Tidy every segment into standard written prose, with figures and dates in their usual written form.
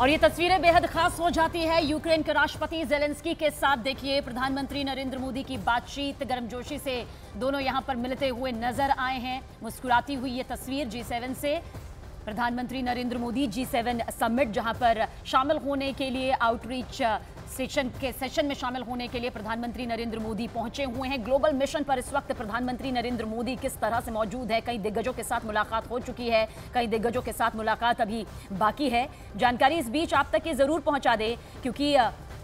और ये तस्वीरें बेहद खास हो जाती है यूक्रेन के राष्ट्रपति ज़ेलेंस्की के साथ। देखिए, प्रधानमंत्री नरेंद्र मोदी की बातचीत गर्मजोशी से दोनों यहां पर मिलते हुए नजर आए हैं। मुस्कुराती हुई ये तस्वीर G7 से प्रधानमंत्री नरेंद्र मोदी G7 समिट जहां पर शामिल होने के लिए आउटरीच सेशन में शामिल होने के लिए प्रधानमंत्री नरेंद्र मोदी पहुंचे हुए हैं। ग्लोबल मिशन पर इस वक्त प्रधानमंत्री नरेंद्र मोदी किस तरह से मौजूद है, कई दिग्गजों के साथ मुलाकात हो चुकी है, कई दिग्गजों के साथ मुलाकात अभी बाकी है। जानकारी इस बीच आप तक ये जरूर पहुंचा दे, क्योंकि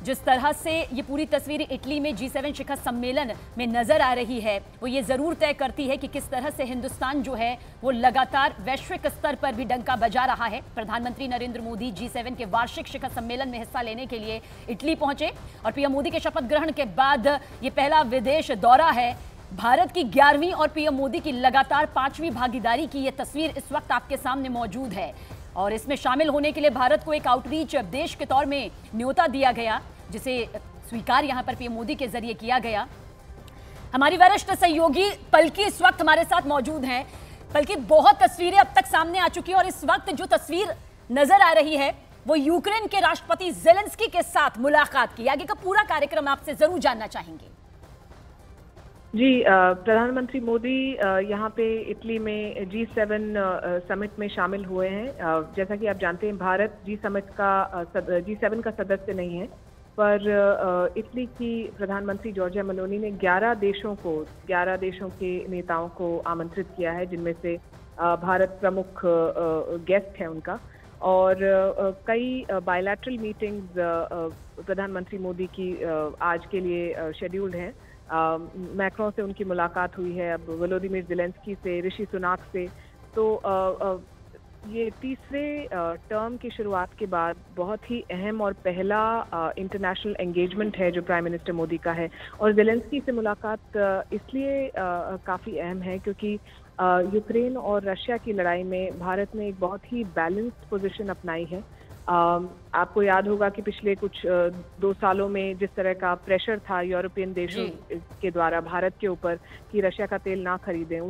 जिस तरह से ये पूरी तस्वीर इटली में G7 शिखर सम्मेलन में नजर आ रही है, वो ये जरूर तय करती है कि किस तरह से हिंदुस्तान जो है वो लगातार वैश्विक स्तर पर भी डंका बजा रहा है। प्रधानमंत्री नरेंद्र मोदी G7 के वार्षिक शिखर सम्मेलन में हिस्सा लेने के लिए इटली पहुंचे और पीएम मोदी के शपथ ग्रहण के बाद ये पहला विदेश दौरा है। भारत की 11वीं और पीएम मोदी की लगातार 5वीं भागीदारी की ये तस्वीर इस वक्त आपके सामने मौजूद है और इसमें शामिल होने के लिए भारत को एक आउटरीच देश के तौर में न्योता दिया गया, जिसे स्वीकार यहां पर पीएम मोदी के जरिए किया गया। हमारी वरिष्ठ सहयोगी पलकी इस वक्त हमारे साथ मौजूद हैं। पलकी, बहुत तस्वीरें अब तक सामने आ चुकी है और इस वक्त जो तस्वीर नजर आ रही है वो यूक्रेन के राष्ट्रपति ज़ेलेंस्की के साथ मुलाकात की। आगे का पूरा कार्यक्रम आपसे जरूर जानना चाहेंगे। जी, प्रधानमंत्री मोदी यहाँ पे इटली में G7 समिट में शामिल हुए हैं। जैसा कि आप जानते हैं, भारत G7 का सदस्य नहीं है, पर इटली की प्रधानमंत्री जॉर्जिया मेलोनी ने 11 देशों के नेताओं को आमंत्रित किया है, जिनमें से भारत प्रमुख गेस्ट है उनका। और कई बायलैटरल मीटिंग्स प्रधानमंत्री मोदी की आज के लिए शेड्यूल्ड हैं। मैक्रों से उनकी मुलाकात हुई है, अब वोलोदिमीर ज़ेलेंस्की से, ऋषि सुनाक से। तो ये तीसरे टर्म की शुरुआत के बाद बहुत ही अहम और पहला इंटरनेशनल एंगेजमेंट है जो प्राइम मिनिस्टर मोदी का है। और ज़ेलेंस्की से मुलाकात इसलिए काफ़ी अहम है क्योंकि यूक्रेन और रशिया की लड़ाई में भारत ने एक बहुत ही बैलेंस्ड पोजीशन अपनाई है। आपको याद होगा कि पिछले कुछ 2 सालों में जिस तरह का प्रेशर था यूरोपियन देशों के द्वारा भारत के ऊपर कि रशिया का तेल ना खरीदें,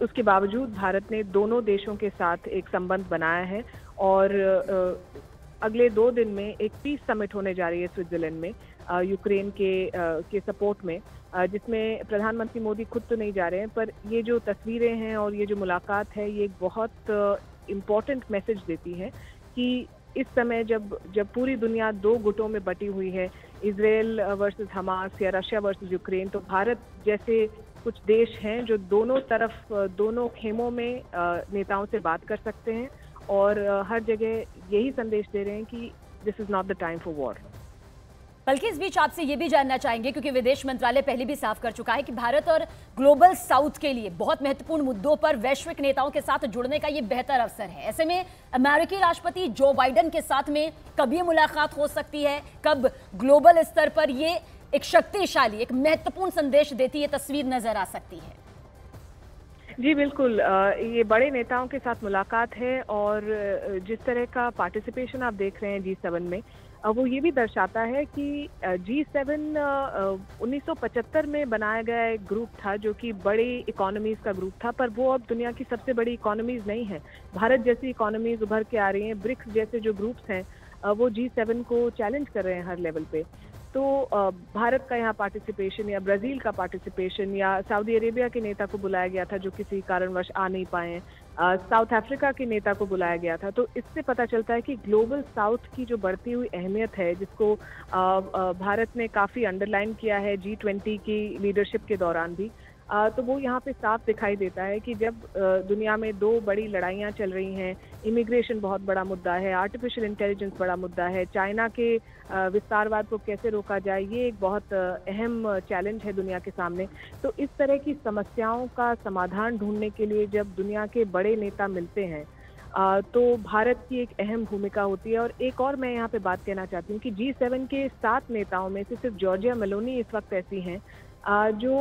उसके बावजूद भारत ने दोनों देशों के साथ एक संबंध बनाया है। और अगले 2 दिन में एक पीस समिट होने जा रही है स्विट्जरलैंड में यूक्रेन के सपोर्ट में, जिसमें प्रधानमंत्री मोदी खुद तो नहीं जा रहे हैं, पर ये जो तस्वीरें हैं और ये जो मुलाकात है, ये एक बहुत इम्पॉर्टेंट मैसेज देती है कि इस समय जब पूरी दुनिया 2 गुटों में बटी हुई है, इजराइल वर्सेस हमास या रशिया वर्सेस यूक्रेन, तो भारत जैसे कुछ देश हैं जो दोनों तरफ, दोनों खेमों में नेताओं से बात कर सकते हैं और हर जगह यही संदेश दे रहे हैं कि this is not the time for war. बल्कि इस बीच आपसे ये भी जानना चाहेंगे, क्योंकि विदेश मंत्रालय पहले भी साफ कर चुका है कि भारत और ग्लोबल साउथ के लिए बहुत महत्वपूर्ण मुद्दों पर वैश्विक नेताओं के साथ जुड़ने का ये बेहतर अवसर है। ऐसे में अमेरिकी राष्ट्रपति जो बाइडेन के साथ में कब ये मुलाकात हो सकती है, कब ग्लोबल स्तर पर ये एक शक्तिशाली, एक महत्वपूर्ण संदेश देती है तस्वीर नजर आ सकती है? जी बिल्कुल, ये बड़े नेताओं के साथ मुलाकात है और जिस तरह का पार्टिसिपेशन आप देख रहे हैं G7 में, वो ये भी दर्शाता है कि G7 1975 में बनाया गया एक ग्रुप था जो कि बड़ी इकोनॉमीज का ग्रुप था, पर वो अब दुनिया की सबसे बड़ी इकोनॉमीज नहीं है। भारत जैसी इकोनॉमीज उभर के आ रही हैं, ब्रिक्स जैसे जो ग्रुप्स हैं वो G7 को चैलेंज कर रहे हैं हर लेवल पे। तो भारत का यहाँ पार्टिसिपेशन या ब्राज़ील का पार्टिसिपेशन या सऊदी अरेबिया के नेता को बुलाया गया था जो किसी कारणवश आ नहीं पाए, साउथ अफ्रीका के नेता को बुलाया गया था। तो इससे पता चलता है कि ग्लोबल साउथ की जो बढ़ती हुई अहमियत है, जिसको भारत ने काफ़ी अंडरलाइन किया है G20 की लीडरशिप के दौरान भी, तो वो यहाँ पे साफ दिखाई देता है कि जब दुनिया में 2 बड़ी लड़ाइयाँ चल रही हैं, इमिग्रेशन बहुत बड़ा मुद्दा है, आर्टिफिशियल इंटेलिजेंस बड़ा मुद्दा है, चाइना के विस्तारवाद को कैसे रोका जाए, ये एक बहुत अहम चैलेंज है दुनिया के सामने। तो इस तरह की समस्याओं का समाधान ढूंढने के लिए जब दुनिया के बड़े नेता मिलते हैं तो भारत की एक अहम भूमिका होती है। और एक और मैं यहाँ पे बात कहना चाहती हूँ कि G7 के 7 नेताओं में से सिर्फ जॉर्जिया मेलोनी इस वक्त ऐसी हैं जो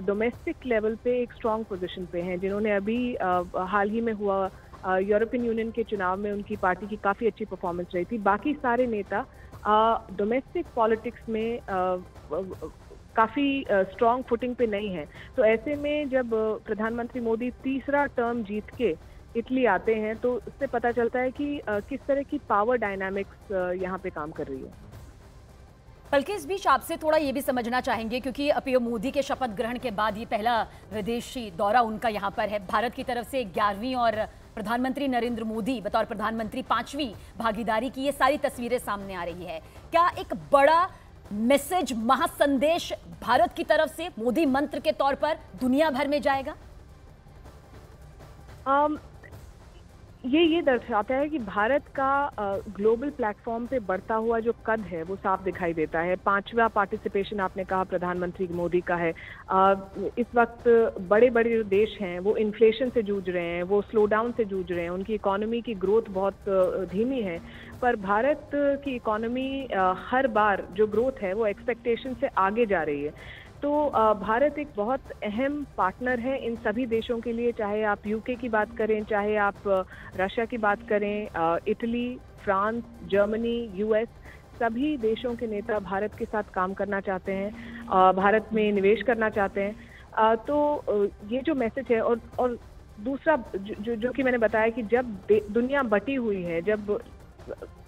डोमेस्टिक लेवल पे एक स्ट्रॉन्ग पोजीशन पे हैं, जिन्होंने अभी हाल ही में हुआ यूरोपियन यूनियन के चुनाव में उनकी पार्टी की काफ़ी अच्छी परफॉर्मेंस रही थी। बाकी सारे नेता डोमेस्टिक पॉलिटिक्स में काफ़ी स्ट्रॉन्ग फुटिंग पे नहीं है। तो ऐसे में जब प्रधानमंत्री मोदी तीसरा टर्म जीत के इटली आते हैं, तो उससे पता चलता है कि किस तरह की पावर डायनामिक्स यहाँ पे काम कर रही है। बल्कि इस बीच आपसे थोड़ा ये भी समझना चाहेंगे, क्योंकि पीएम मोदी के शपथ ग्रहण के बाद ये पहला विदेशी दौरा उनका यहाँ पर है। भारत की तरफ से 11वीं और प्रधानमंत्री नरेंद्र मोदी बतौर प्रधानमंत्री 5वीं भागीदारी की ये सारी तस्वीरें सामने आ रही है। क्या एक बड़ा मैसेज, महासंदेश भारत की तरफ से मोदी मंत्र के तौर पर दुनिया भर में जाएगा? ये दर्शाता है कि भारत का ग्लोबल प्लेटफॉर्म पे बढ़ता हुआ जो कद है वो साफ दिखाई देता है। 5वां पार्टिसिपेशन आपने कहा प्रधानमंत्री मोदी का है। इस वक्त बड़े बड़े जो देश हैं वो इन्फ्लेशन से जूझ रहे हैं, वो स्लो डाउन से जूझ रहे हैं, उनकी इकोनॉमी की ग्रोथ बहुत धीमी है। पर भारत की इकोनॉमी हर बार जो ग्रोथ है वो एक्सपेक्टेशन से आगे जा रही है। तो भारत एक बहुत अहम पार्टनर है इन सभी देशों के लिए, चाहे आप यूके की बात करें, चाहे आप रशिया की बात करें, इटली, फ्रांस, जर्मनी, यूएस, सभी देशों के नेता भारत के साथ काम करना चाहते हैं, भारत में निवेश करना चाहते हैं। तो ये जो मैसेज है, और दूसरा जो कि मैंने बताया कि जब दुनिया बटी हुई है, जब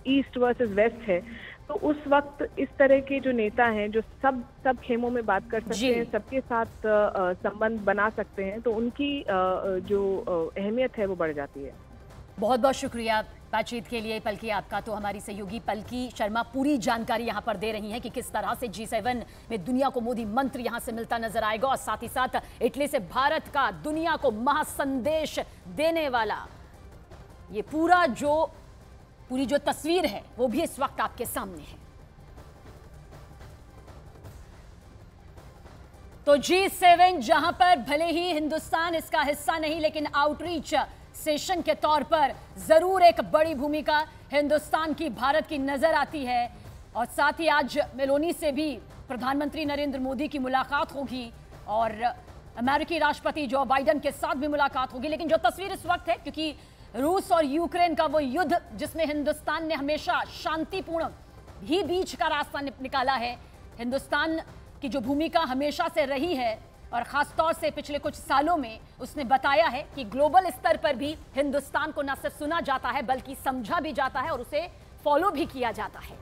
ईस्ट वर्सेस वेस्ट है, तो उस वक्त इस तरह के जो नेता हैं जो सब खेमों में बात कर सकते हैं, सबके साथ संबंध बना सकते हैं, तो उनकी जो अहमियत है वो बढ़ जाती है। बहुत बहुत शुक्रिया बातचीत के लिए पलकी आपका। तो हमारी सहयोगी पलकी शर्मा पूरी जानकारी यहाँ पर दे रही हैं कि किस तरह से G7 में दुनिया को मोदी मंत्र यहाँ से मिलता नजर आएगा, और साथ ही साथ इटली से भारत का दुनिया को महासंदेश देने वाला ये पूरी जो तस्वीर है वो भी इस वक्त आपके सामने है। तो G7 जहां पर भले ही हिंदुस्तान इसका हिस्सा नहीं, लेकिन आउटरीच सेशन के तौर पर जरूर एक बड़ी भूमिका हिंदुस्तान की, भारत की नजर आती है। और साथ ही आज मेलोनी से भी प्रधानमंत्री नरेंद्र मोदी की मुलाकात होगी और अमेरिकी राष्ट्रपति जो बाइडेन के साथ भी मुलाकात होगी। लेकिन जो तस्वीर इस वक्त है, क्योंकि रूस और यूक्रेन का वो युद्ध जिसमें हिंदुस्तान ने हमेशा शांतिपूर्ण ही बीच का रास्ता निकाला है, हिंदुस्तान की जो भूमिका हमेशा से रही है और खासतौर से पिछले कुछ सालों में उसने बताया है कि ग्लोबल स्तर पर भी हिंदुस्तान को न सिर्फ सुना जाता है बल्कि समझा भी जाता है और उसे फॉलो भी किया जाता है।